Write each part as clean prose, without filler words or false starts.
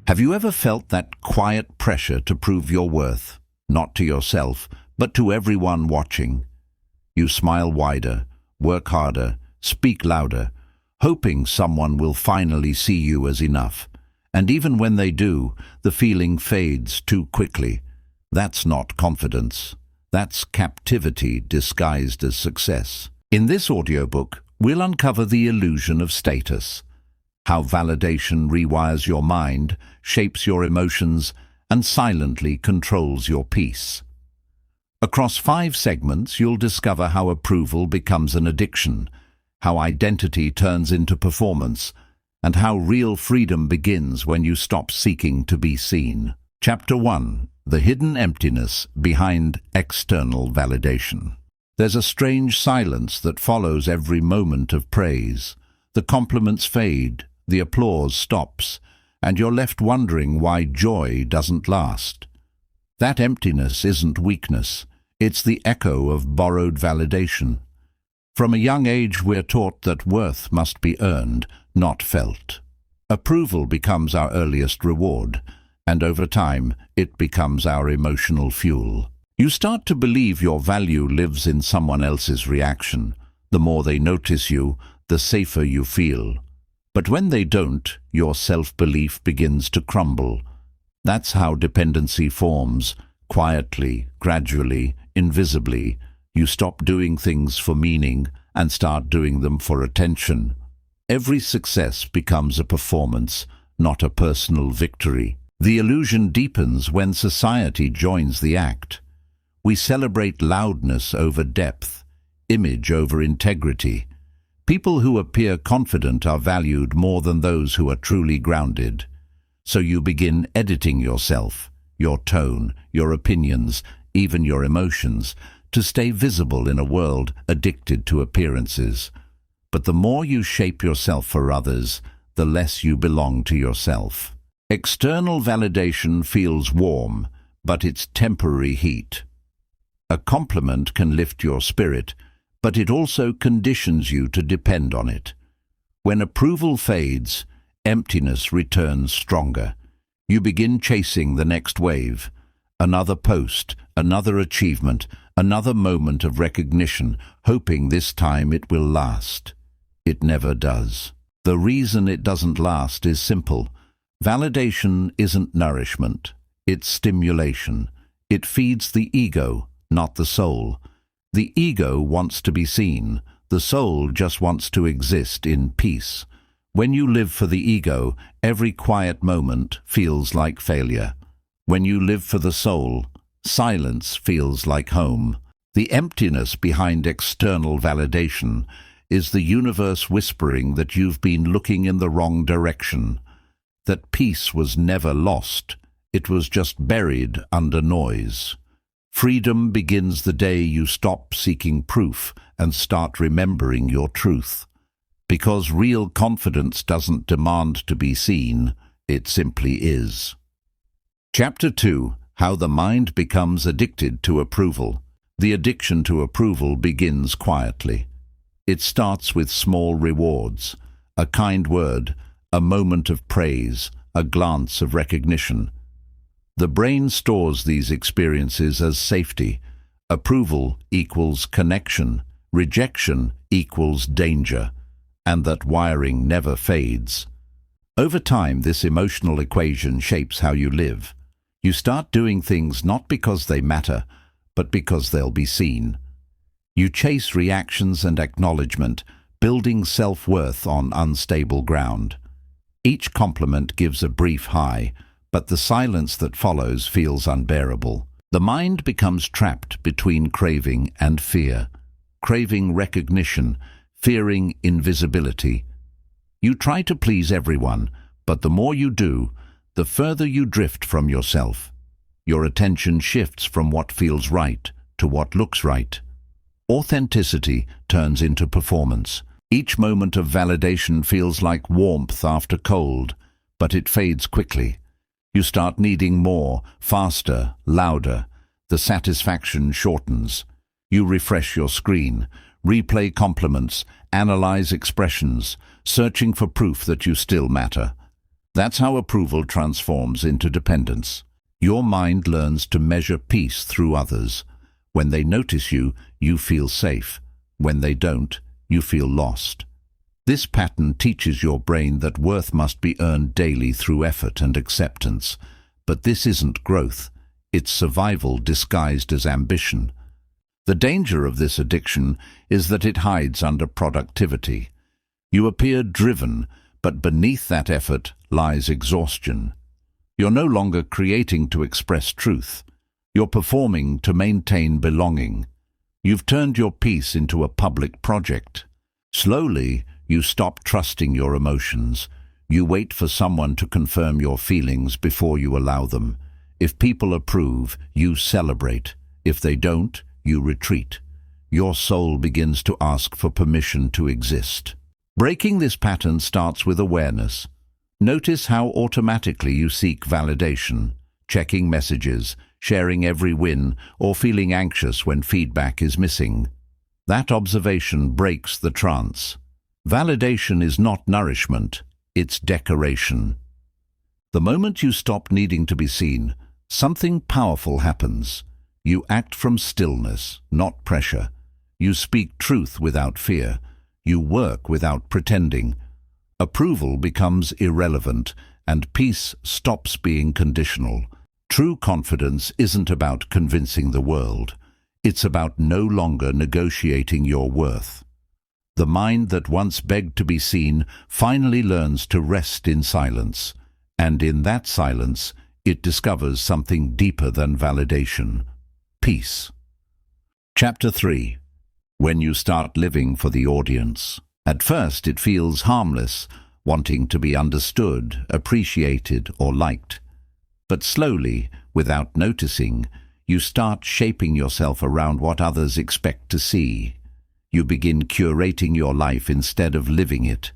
Have you ever felt that quiet pressure to prove your worth, not to yourself, but to everyone watching? You smile wider, work harder, speak louder, hoping someone will finally see you as enough. And even when they do, the feeling fades too quickly. That's not confidence. That's captivity disguised as success. In this audiobook, we'll uncover the illusion of status, how validation rewires your mind, shapes your emotions, and silently controls your peace. Across 5 segments, you'll discover how approval becomes an addiction, how identity turns into performance, and how real freedom begins when you stop seeking to be seen. Chapter 1. The hidden emptiness behind external validation. There's a strange silence that follows every moment of praise. The compliments fade, the applause stops, and you're left wondering why joy doesn't last. That emptiness isn't weakness, it's the echo of borrowed validation. From a young age, we're taught that worth must be earned, not felt. Approval becomes our earliest reward, and over time, it becomes our emotional fuel. You start to believe your value lives in someone else's reaction. The more they notice you, the safer you feel. But when they don't, your self-belief begins to crumble. That's how dependency forms, quietly, gradually, invisibly. You stop doing things for meaning and start doing them for attention. Every success becomes a performance, not a personal victory. The illusion deepens when society joins the act. We celebrate loudness over depth, image over integrity. People who appear confident are valued more than those who are truly grounded. So you begin editing yourself, your tone, your opinions, even your emotions, to stay visible in a world addicted to appearances. But the more you shape yourself for others, the less you belong to yourself. External validation feels warm, but it's temporary heat. A compliment can lift your spirit, but it also conditions you to depend on it. When approval fades, emptiness returns stronger. You begin chasing the next wave, another post, another achievement, another moment of recognition, hoping this time it will last. It never does. The reason it doesn't last is simple. Validation isn't nourishment, it's stimulation. It feeds the ego, not the soul. The ego wants to be seen, the soul just wants to exist in peace. When you live for the ego, every quiet moment feels like failure. When you live for the soul, silence feels like home. The emptiness behind external validation is the universe whispering that you've been looking in the wrong direction, that peace was never lost, it was just buried under noise. Freedom begins the day you stop seeking proof and start remembering your truth. Because real confidence doesn't demand to be seen, it simply is. Chapter 2. How the mind becomes addicted to approval. The addiction to approval begins quietly. It starts with small rewards, a kind word, a moment of praise, a glance of recognition. The brain stores these experiences as safety. Approval equals connection, rejection equals danger, and that wiring never fades. Over time, this emotional equation shapes how you live. You start doing things not because they matter, but because they'll be seen. You chase reactions and acknowledgement, building self-worth on unstable ground. Each compliment gives a brief high, but the silence that follows feels unbearable. The mind becomes trapped between craving and fear, craving recognition, fearing invisibility. You try to please everyone, but the more you do, the further you drift from yourself. Your attention shifts from what feels right to what looks right. Authenticity turns into performance. Each moment of validation feels like warmth after cold, but it fades quickly. You start needing more, faster, louder. The satisfaction shortens. You refresh your screen, replay compliments, analyze expressions, searching for proof that you still matter. That's how approval transforms into dependence. Your mind learns to measure peace through others. When they notice you, you feel safe. When they don't, you feel lost. This pattern teaches your brain that worth must be earned daily through effort and acceptance. But this isn't growth. It's survival disguised as ambition. The danger of this addiction is that it hides under productivity. You appear driven, but beneath that effort lies exhaustion. You're no longer creating to express truth. You're performing to maintain belonging. You've turned your peace into a public project. Slowly, you stop trusting your emotions. You wait for someone to confirm your feelings before you allow them. If people approve, you celebrate. If they don't, you retreat. Your soul begins to ask for permission to exist. Breaking this pattern starts with awareness. Notice how automatically you seek validation, checking messages, sharing every win, or feeling anxious when feedback is missing. That observation breaks the trance. Validation is not nourishment, it's decoration. The moment you stop needing to be seen, something powerful happens. You act from stillness, not pressure. You speak truth without fear. You work without pretending. Approval becomes irrelevant, and peace stops being conditional. True confidence isn't about convincing the world. It's about no longer negotiating your worth. The mind that once begged to be seen finally learns to rest in silence, and in that silence, it discovers something deeper than validation: peace. Chapter 3. When you start living for the audience. At first, it feels harmless, wanting to be understood, appreciated, or liked. But slowly, without noticing, you start shaping yourself around what others expect to see. You begin curating your life instead of living it.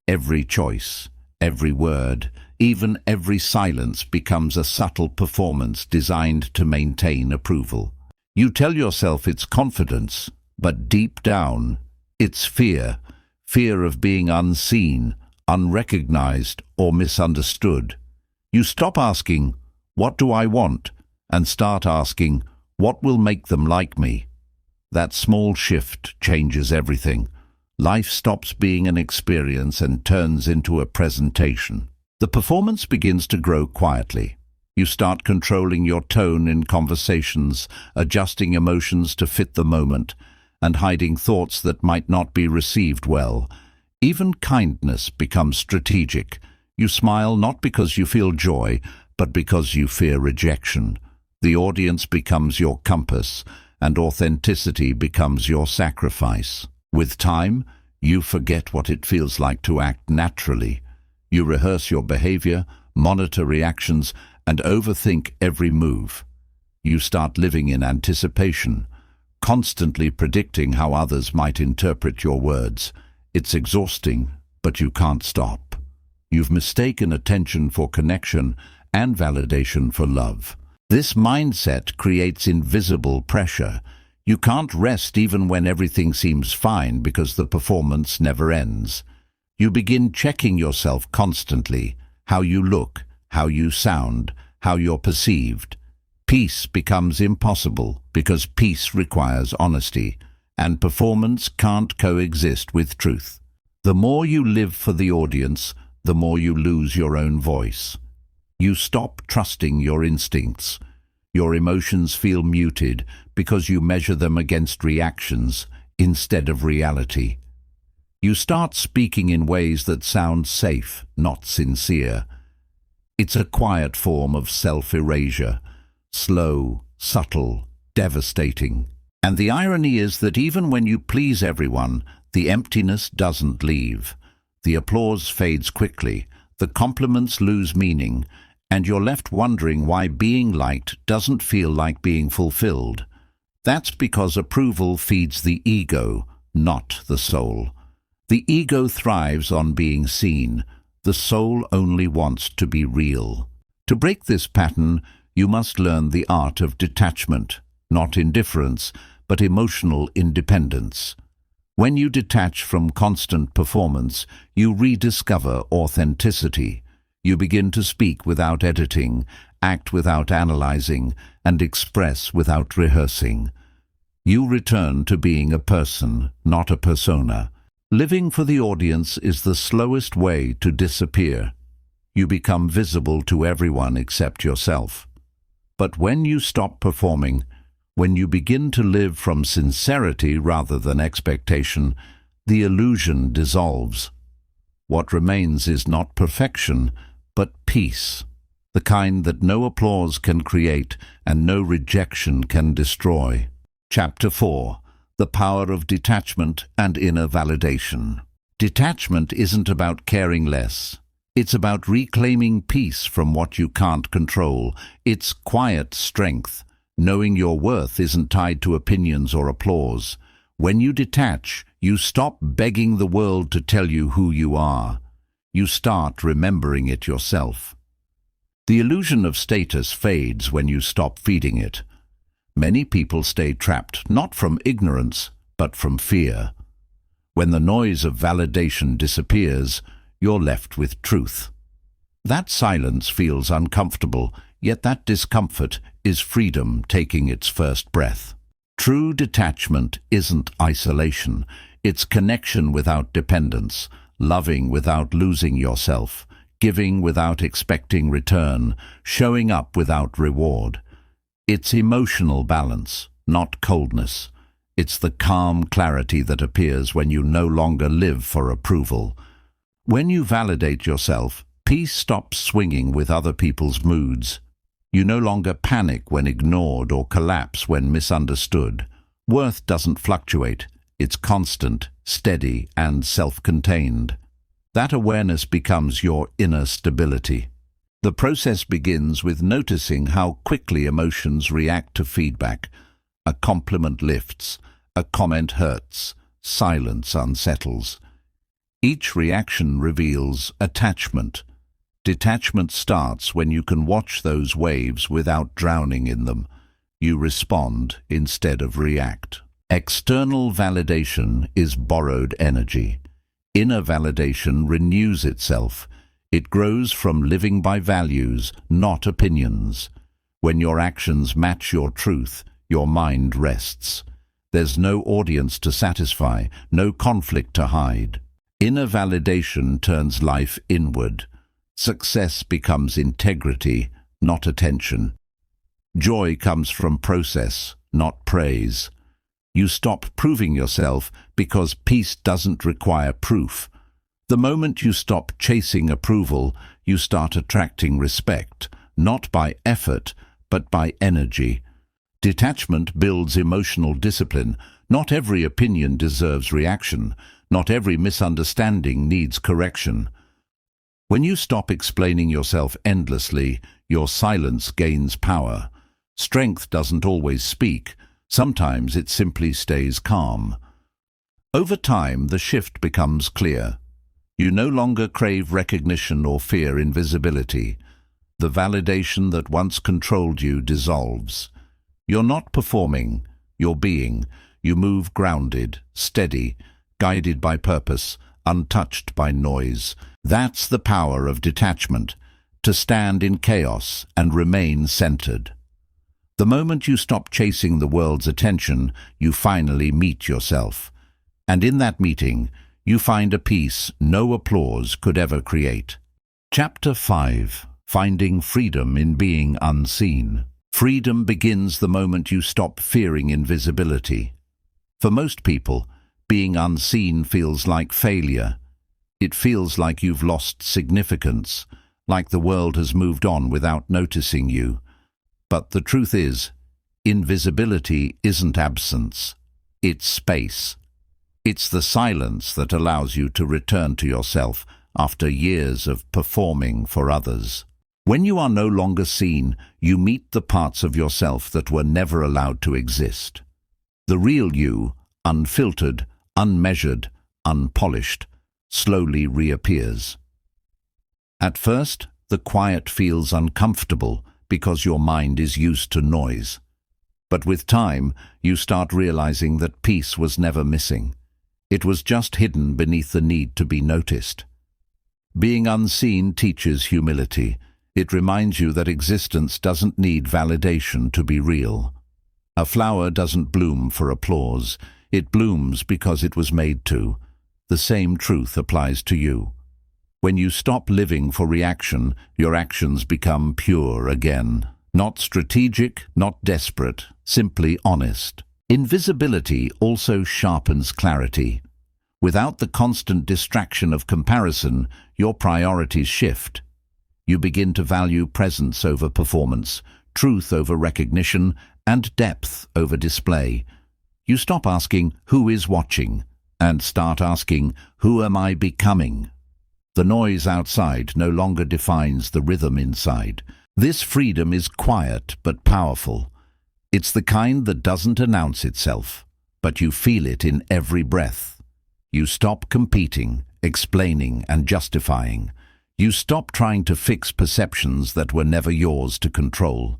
Every choice, every word, even every silence becomes a subtle performance designed to maintain approval. You tell yourself it's confidence, but deep down, it's fear. Fear of being unseen, unrecognized, or misunderstood. You stop asking, "What do I want?" and start asking, "What will make them like me?" That small shift changes everything. Life stops being an experience and turns into a presentation. The performance begins to grow quietly. You start controlling your tone in conversations, adjusting emotions to fit the moment, and hiding thoughts that might not be received well. Even kindness becomes strategic. You smile not because you feel joy, but because you fear rejection. The audience becomes your compass, and authenticity becomes your sacrifice. With time, you forget what it feels like to act naturally. You rehearse your behavior, monitor reactions, and overthink every move. You start living in anticipation, constantly predicting how others might interpret your words. It's exhausting, but you can't stop. You've mistaken attention for connection and validation for love. This mindset creates invisible pressure. You can't rest even when everything seems fine because the performance never ends. You begin checking yourself constantly, how you look, how you sound, how you're perceived. Peace becomes impossible because peace requires honesty, and performance can't coexist with truth. The more you live for the audience, the more you lose your own voice. You stop trusting your instincts. Your emotions feel muted because you measure them against reactions instead of reality. You start speaking in ways that sound safe, not sincere. It's a quiet form of self-erasure, slow, subtle, devastating. And the irony is that even when you please everyone, the emptiness doesn't leave. The applause fades quickly, the compliments lose meaning, and you're left wondering why being liked doesn't feel like being fulfilled. That's because approval feeds the ego, not the soul. The ego thrives on being seen. The soul only wants to be real. To break this pattern, you must learn the art of detachment, not indifference, but emotional independence. When you detach from constant performance, you rediscover authenticity. You begin to speak without editing, act without analyzing, and express without rehearsing. You return to being a person, not a persona. Living for the audience is the slowest way to disappear. You become visible to everyone except yourself. But when you stop performing, when you begin to live from sincerity rather than expectation, the illusion dissolves. What remains is not perfection, but peace, the kind that no applause can create and no rejection can destroy. Chapter 4. The Power of Detachment and Inner Validation. Detachment isn't about caring less. It's about reclaiming peace from what you can't control. It's quiet strength, knowing your worth isn't tied to opinions or applause. When you detach, you stop begging the world to tell you who you are. You start remembering it yourself. The illusion of status fades when you stop feeding it. Many people stay trapped not from ignorance, but from fear. When the noise of validation disappears, you're left with truth. That silence feels uncomfortable, yet that discomfort is freedom taking its first breath. True detachment isn't isolation, it's connection without dependence, loving without losing yourself, giving without expecting return, showing up without reward. It's emotional balance, not coldness. It's the calm clarity that appears when you no longer live for approval. When you validate yourself, peace stops swinging with other people's moods. You no longer panic when ignored or collapse when misunderstood. Worth doesn't fluctuate. It's constant, steady, and self-contained. That awareness becomes your inner stability. The process begins with noticing how quickly emotions react to feedback. A compliment lifts, a comment hurts, silence unsettles. Each reaction reveals attachment. Detachment starts when you can watch those waves without drowning in them. You respond instead of react. External validation is borrowed energy. Inner validation renews itself. It grows from living by values, not opinions. When your actions match your truth, your mind rests. There's no audience to satisfy, no conflict to hide. Inner validation turns life inward. Success becomes integrity, not attention. Joy comes from process, not praise. You stop proving yourself because peace doesn't require proof. The moment you stop chasing approval, you start attracting respect, not by effort, but by energy. Detachment builds emotional discipline. Not every opinion deserves reaction. Not every misunderstanding needs correction. When you stop explaining yourself endlessly, your silence gains power. Strength doesn't always speak. Sometimes it simply stays calm. Over time, the shift becomes clear. You no longer crave recognition or fear invisibility. The validation that once controlled you dissolves. You're not performing, you're being. You move grounded, steady, guided by purpose, untouched by noise. That's the power of detachment, to stand in chaos and remain centered. The moment you stop chasing the world's attention, you finally meet yourself. And in that meeting, you find a peace no applause could ever create. Chapter 5. Finding freedom in being unseen. Freedom begins the moment you stop fearing invisibility. For most people, being unseen feels like failure. It feels like you've lost significance, like the world has moved on without noticing you. But the truth is, invisibility isn't absence, it's space. It's the silence that allows you to return to yourself after years of performing for others. When you are no longer seen, you meet the parts of yourself that were never allowed to exist. The real you, unfiltered, unmeasured, unpolished, slowly reappears. At first, the quiet feels uncomfortable because your mind is used to noise. But with time, you start realizing that peace was never missing. It was just hidden beneath the need to be noticed. Being unseen teaches humility. It reminds you that existence doesn't need validation to be real. A flower doesn't bloom for applause. It blooms because it was made to. The same truth applies to you. When you stop living for reaction, your actions become pure again. Not strategic, not desperate, simply honest. Invisibility also sharpens clarity. Without the constant distraction of comparison, your priorities shift. You begin to value presence over performance, truth over recognition, and depth over display. You stop asking, "Who is watching?" and start asking, "Who am I becoming?" The noise outside no longer defines the rhythm inside. This freedom is quiet but powerful. It's the kind that doesn't announce itself, but you feel it in every breath. You stop competing, explaining, and justifying. You stop trying to fix perceptions that were never yours to control.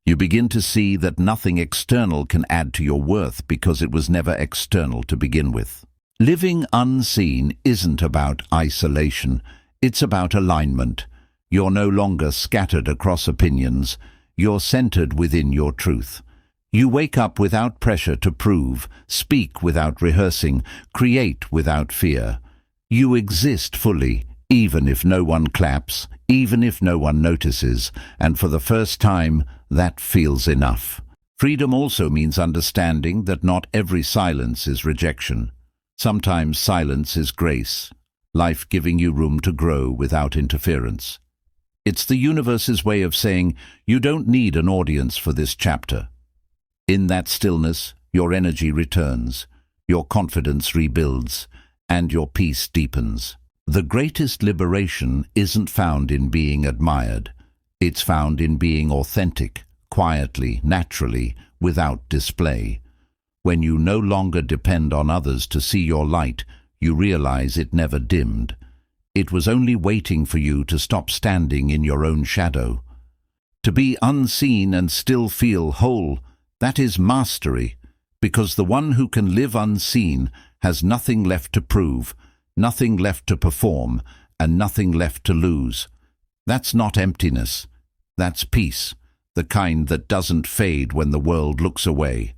You begin to see that nothing external can add to your worth because it was never external to begin with. Living unseen isn't about isolation, it's about alignment. You're no longer scattered across opinions, you're centered within your truth. You wake up without pressure to prove, speak without rehearsing, create without fear. You exist fully, even if no one claps, even if no one notices, and for the first time, that feels enough. Freedom also means understanding that not every silence is rejection. Sometimes silence is grace, life giving you room to grow without interference. It's the universe's way of saying, you don't need an audience for this chapter. In that stillness, your energy returns, your confidence rebuilds, and your peace deepens. The greatest liberation isn't found in being admired. It's found in being authentic, quietly, naturally, without display. When you no longer depend on others to see your light, you realize it never dimmed. It was only waiting for you to stop standing in your own shadow. To be unseen and still feel whole, that is mastery, because the one who can live unseen has nothing left to prove, nothing left to perform, and nothing left to lose. That's not emptiness. That's peace, the kind that doesn't fade when the world looks away.